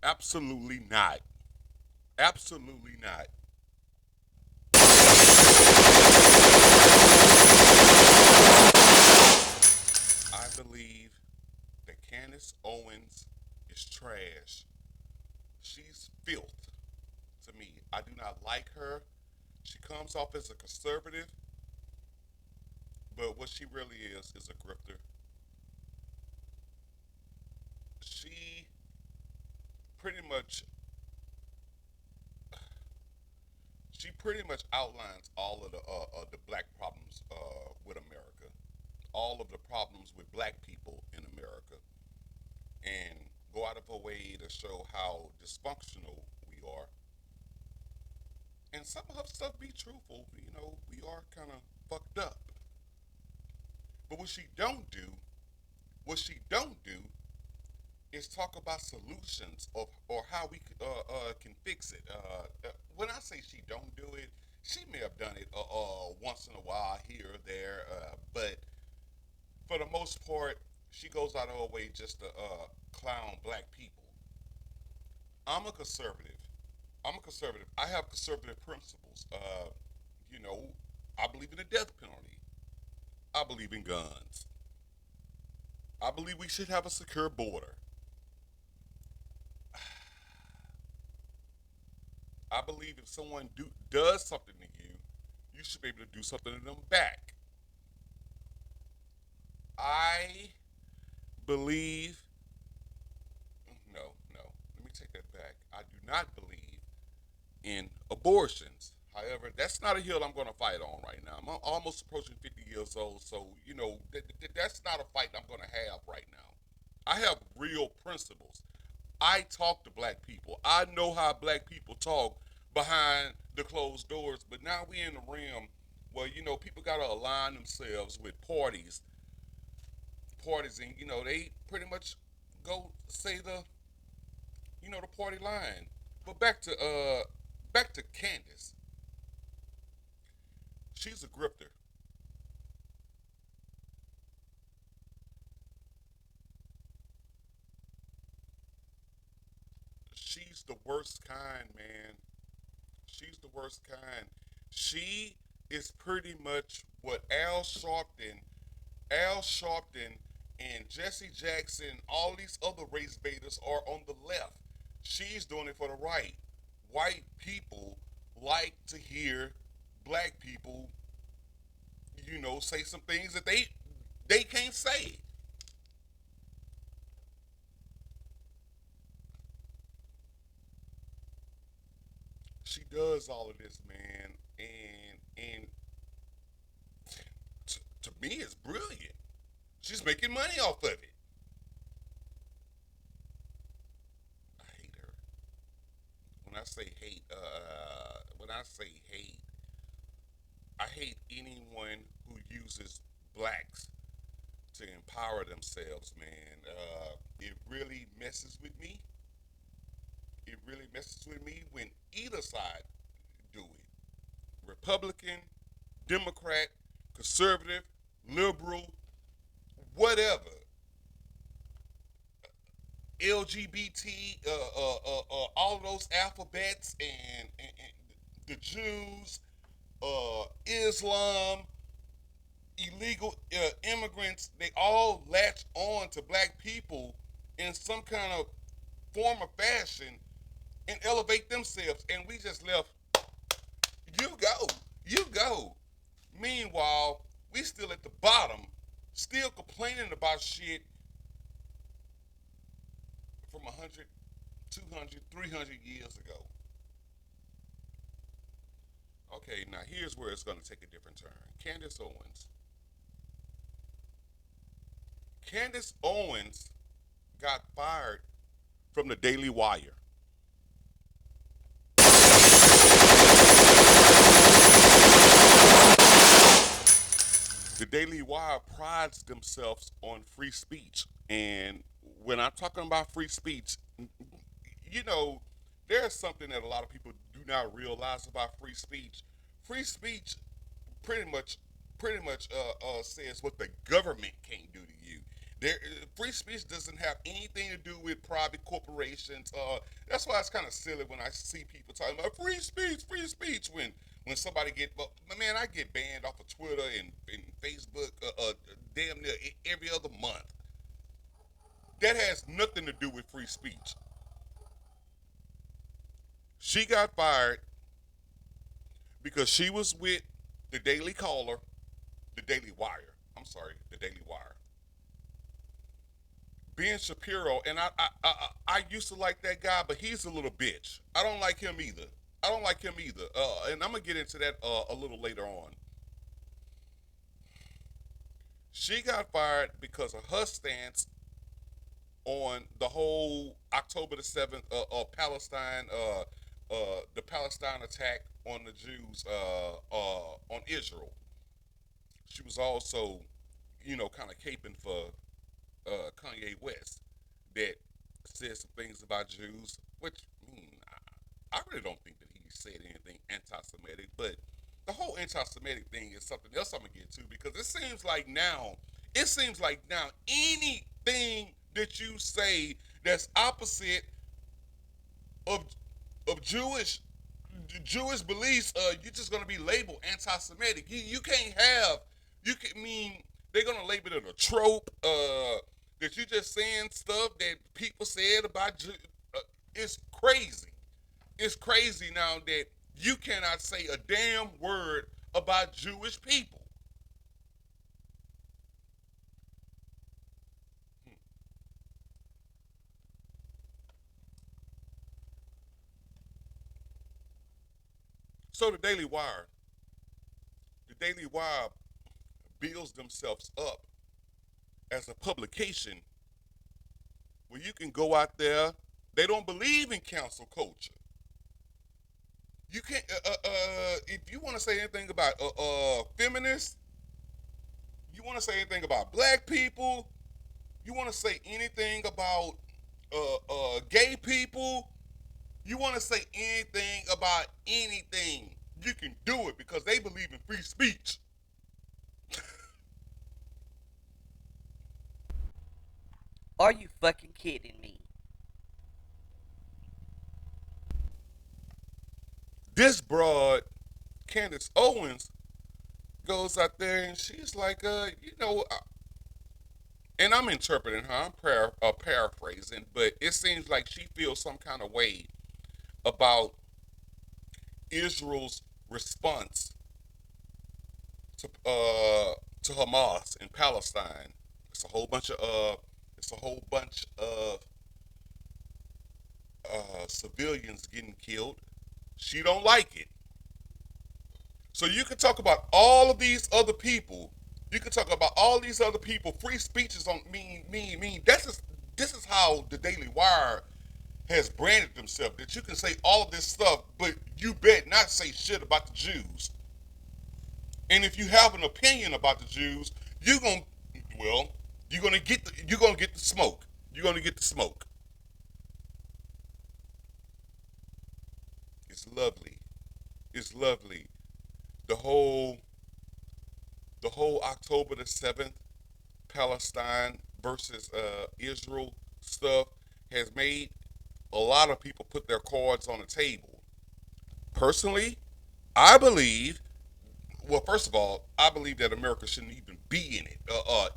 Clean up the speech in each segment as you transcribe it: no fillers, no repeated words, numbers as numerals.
Absolutely not. Absolutely not. I believe that Candace Owens is trash. She's filth to me. I do not like her. She comes off as a conservative, but what she really is a grifter. She pretty much she pretty much outlines all of the black problems with America, all of the problems with black people in America, and go out of her way to show how dysfunctional we are. And some of her stuff be truthful. We are kind of fucked up. But what she don't do, is talk about solutions or how we can fix it. When I say she don't do it, she may have done it once in a while here or there, but for the most part, she goes out of her way just to clown black people. I'm a conservative. I'm a conservative. I have conservative principles. You know, I believe in the death penalty. I believe in guns. I believe we should have a secure border. I believe if someone does something to you, you should be able to do something to them back. I believe, no, let me take that back. I do not believe in abortions. However, that's not a hill I'm going to fight on right now. I'm almost approaching 50 years old, so that's not a fight I'm going to have right now. I have real principles. I talk to black people. I know how black people talk behind the closed doors, but now we in the realm where people got to align themselves with parties, and they pretty much go say the party line. But back to Candace. She's a grifter. She's the worst kind, man. She's the worst kind. She is pretty much what Al Sharpton, and Jesse Jackson, all these other race baiters are on the left. She's doing it for the right. White people like to hear black people, say some things that they can't say. She does all of this, man, and to me, it's brilliant. She's making money off of it. I hate her. When I say hate, I hate anyone who uses blacks to empower themselves, man. It really messes with me. It really messes with me when either side do it. Republican, Democrat, conservative, liberal, whatever. LGBT, all of those alphabets, and the Jews, Islam, illegal immigrants, they all latch on to black people in some kind of form or fashion and elevate themselves. And we just left, you go, you go. Meanwhile, we still at the bottom, still complaining about shit from 100, 200, 300 years ago. Okay, now here's where it's going to take a different turn. Candace Owens. Candace Owens got fired from the Daily Wire. The Daily Wire prides themselves on free speech. And when I'm talking about free speech, you know, there's something that a lot of people do not realize about free speech. Free speech pretty much says what the government can't do to you. There, free speech doesn't have anything to do with private corporations. That's why it's kind of silly when I see people talking about free speech when somebody get, well, man, I get banned off of Twitter and Facebook damn near every other month. That has nothing to do with free speech. She got fired because she was with the Daily Caller, the Daily Wire. I'm sorry, the Daily Wire. Ben Shapiro, and I used to like that guy, but he's a little bitch. I don't like him either. I don't like him either. And I'm gonna get into that a little later on. She got fired because of her stance on the whole October the 7th Palestine, the Palestine attack on the Jews on Israel. She was also, kind of caping for Kanye West that said some things about Jews, which I really don't think that he said anything anti-Semitic, but the whole anti-Semitic thing is something else I'm gonna get to because it seems like now anything that you say that's opposite of Jewish beliefs, you're just gonna be labeled anti-Semitic. You can't have you can mean they're gonna label it a trope. That you just saying stuff that people said about Jews. It's crazy. It's crazy now that you cannot say a damn word about Jewish people. So the Daily Wire builds themselves up as a publication where you can go out there. They don't believe in council culture. You can't. If you want to say anything about feminists, you want to say anything about black people, you want to say anything about gay people, you want to say anything about anything, you can do it because they believe in free speech. Are you fucking kidding me? This broad, Candace Owens, goes out there and she's like, and I'm interpreting her, I'm paraphrasing, but it seems like she feels some kind of way about Israel's response to Hamas in Palestine. It's a whole bunch of civilians getting killed. She don't like it. So you can talk about all of these other people. You can talk about all these other people. Free speech is on mean. This is how the Daily Wire has branded themselves. That you can say all of this stuff, but you bet not say shit about the Jews. And if you have an opinion about the Jews, you're gonna well, you're gonna get the smoke. You're gonna get the smoke. It's lovely. It's lovely. The whole October the 7th Palestine versus Israel stuff has made a lot of people put their cards on the table. Personally, I believe, well, first of all, I believe that America shouldn't even be in it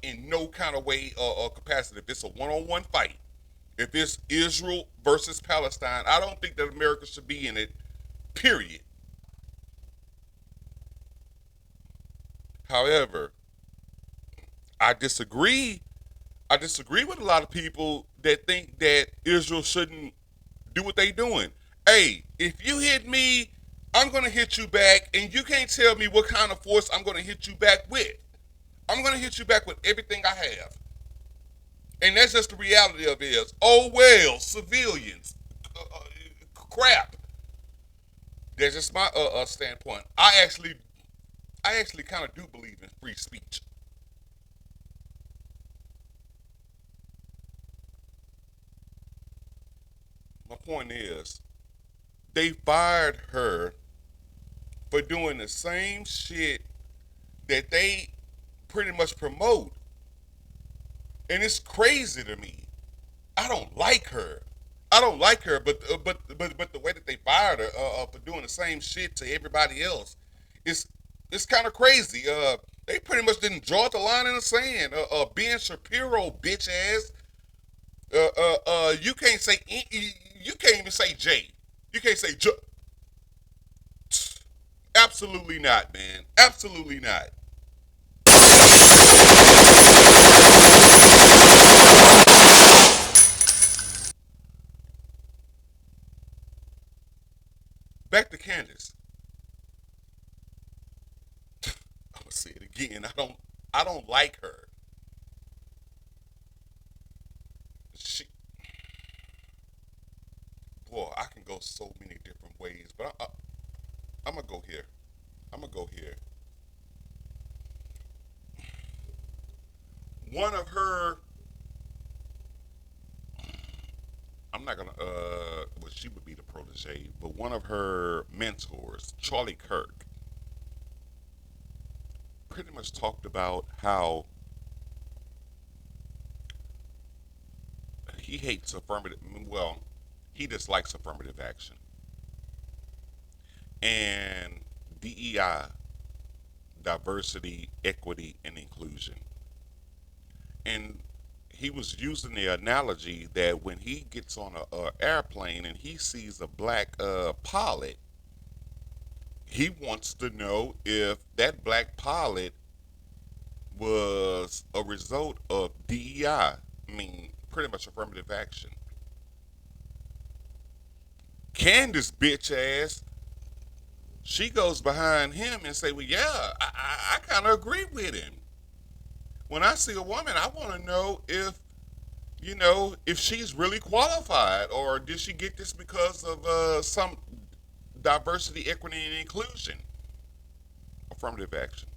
in no kind of way or capacity. If it's a one-on-one fight, if it's Israel versus Palestine, I don't think that America should be in it, period. However, I disagree. I disagree with a lot of people that think that Israel shouldn't do what they doing. Hey, if you hit me, I'm gonna hit you back, and you can't tell me what kind of force I'm gonna hit you back with. I'm gonna hit you back with everything I have, and that's just the reality of it. Is oh well, civilians, crap. That's just my standpoint. I actually kind of do believe in free speech. My point is, they fired her for doing the same shit that they pretty much promote and it's crazy to me. I don't like her. I don't like her, but the way that they fired her for doing the same shit to everybody else, it's it's kind of crazy. They pretty much didn't draw the line in the sand. Ben Shapiro, bitch ass. You can't say you can't even say J. You can't say J. Absolutely not, man. Absolutely not. Back to Candace. I'm gonna say it again. I don't like her. She, boy, I can go so many different ways, but I'm gonna go here. I'm gonna go here. One of her, I'm not gonna, well, she would be the protege, but one of her mentors, Charlie Kirk, pretty much talked about how he hates affirmative, well, he dislikes affirmative action and DEI, diversity, equity, and inclusion. And he was using the analogy that when he gets on a airplane and he sees a black pilot, he wants to know if that black pilot was a result of DEI. I mean, pretty much affirmative action. Candace bitch ass, she goes behind him and say, "Well, yeah, I kind of agree with him. When I see a woman, I want to know if if she's really qualified, or did she get this because of some diversity, equity, and inclusion, affirmative action."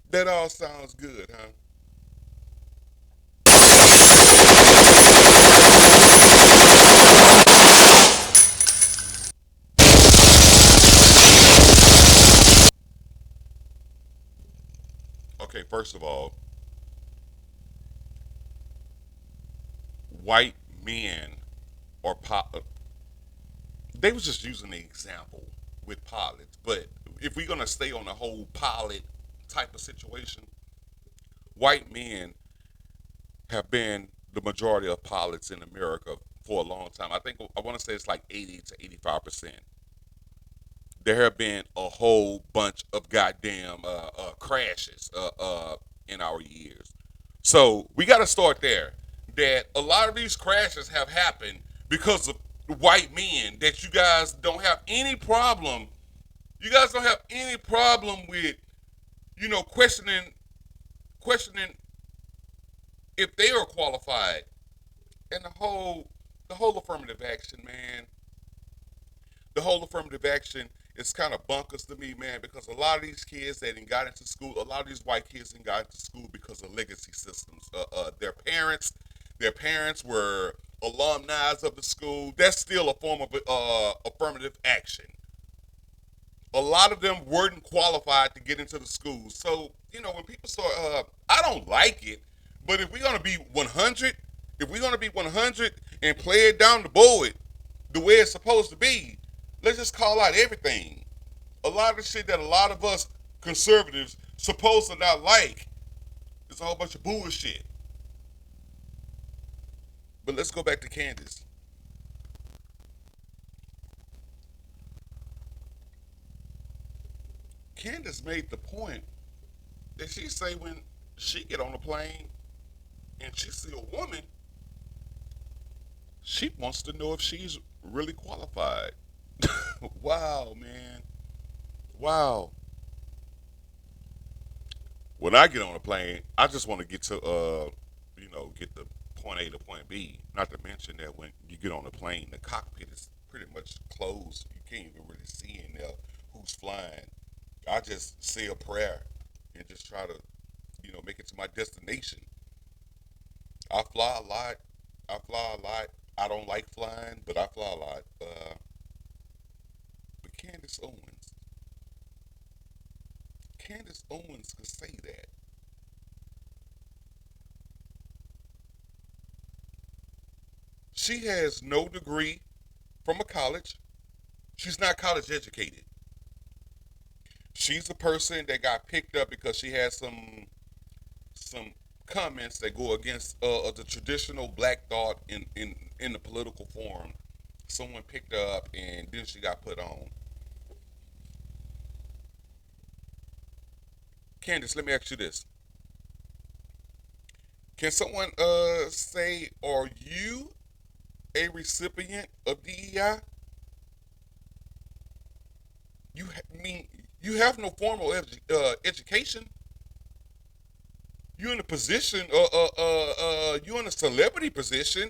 That all sounds good, huh? Okay, first of all, white men are they was just using the example with pilots, but if we're gonna stay on the whole pilot type of situation, white men have been the majority of pilots in America for a long time. I think I want to say it's like 80 to 85%. There have been a whole bunch of goddamn crashes in our years. So we got to start there. That a lot of these crashes have happened because of white men. That you guys don't have any problem. You guys don't have any problem with questioning if they are qualified. And the whole affirmative action, man, the whole affirmative action is kind of bunkers to me, man, because a lot of these kids that ain't got into school, a lot of these white kids ain't got into school because of legacy systems. Their parents were alumni of the school. That's still a form of affirmative action. A lot of them weren't qualified to get into the school. So when people start, I don't like it, but if we're gonna be 100, if we're gonna be 100 and play it down the board the way it's supposed to be, let's just call out everything. A lot of the shit that a lot of us conservatives supposed to not like is a whole bunch of bullshit. But let's go back to Candace. Candace made the point that she say when she get on a plane and she see a woman, she wants to know if she's really qualified. Wow, man. Wow. When I get on a plane, I just want to get to get the point A to point B. Not to mention that when you get on the plane, the cockpit is pretty much closed. You can't even really see in there who's flying. I just say a prayer and just try to, make it to my destination. I fly a lot. I fly a lot. I don't like flying, but I fly a lot. But Candace Owens could say that. She has no degree from a college. She's not college educated. She's a person that got picked up because she had some comments that go against the traditional black thought in the political forum. Someone picked her up and then she got put on. Candace, let me ask you this: can someone say, are you a recipient of DEI? Mean you have no formal education. You're in a position, you're in a celebrity position.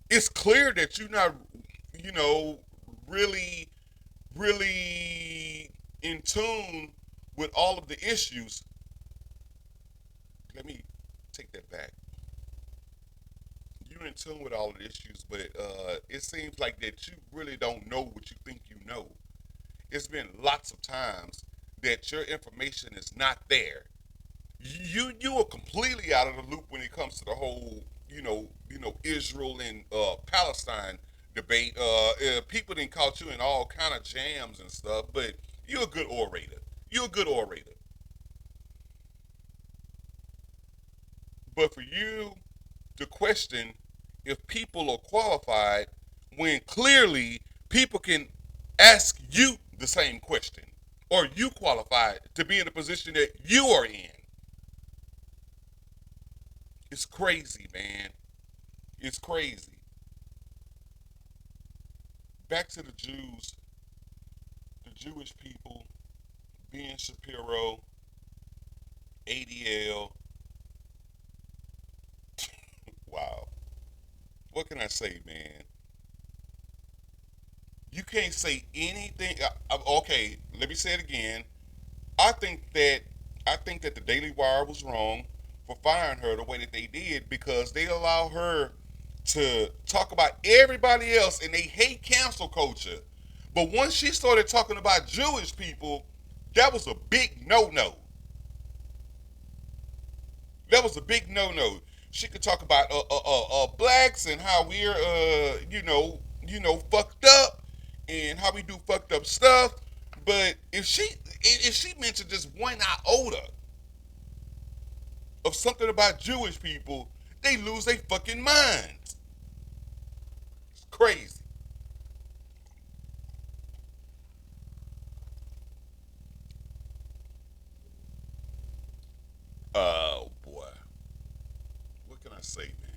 It's clear that you're not, you know, really, really in tune with all of the issues. Let me take that back. You're in tune with all of the issues, but it seems like that you really don't know what you think you know. It's been lots of times that your information is not there. You are completely out of the loop when it comes to the whole Israel and Palestine debate. People didn't caught you in all kind of jams and stuff, but you're a good orator. You're a good orator. But for you to question if people are qualified when clearly people can ask you the same question, or you qualified to be in the position that you are in, it's crazy, man. It's crazy. Back to the Jews, the Jewish people, being Shapiro, ADL. Wow. What can I say, man? You can't say anything. Okay, let me say it again. I think that I think that the Daily Wire was wrong for firing her the way that they did because they allow her to talk about everybody else and they hate cancel culture. But once she started talking about Jewish people, that was a big no-no. That was a big no-no. She could talk about blacks and how we're fucked up and how we do fucked up stuff. But if she mentioned just one iota of something about Jewish people, they lose their fucking minds. It's crazy. Oh boy, what can I say, man?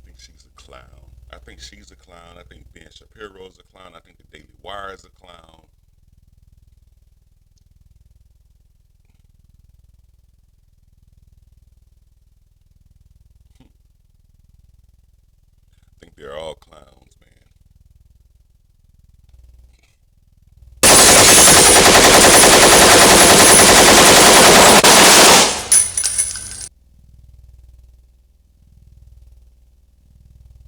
I think she's a clown. I think she's a clown. I think Ben Shapiro is a clown. I think the Daily Wire is a clown.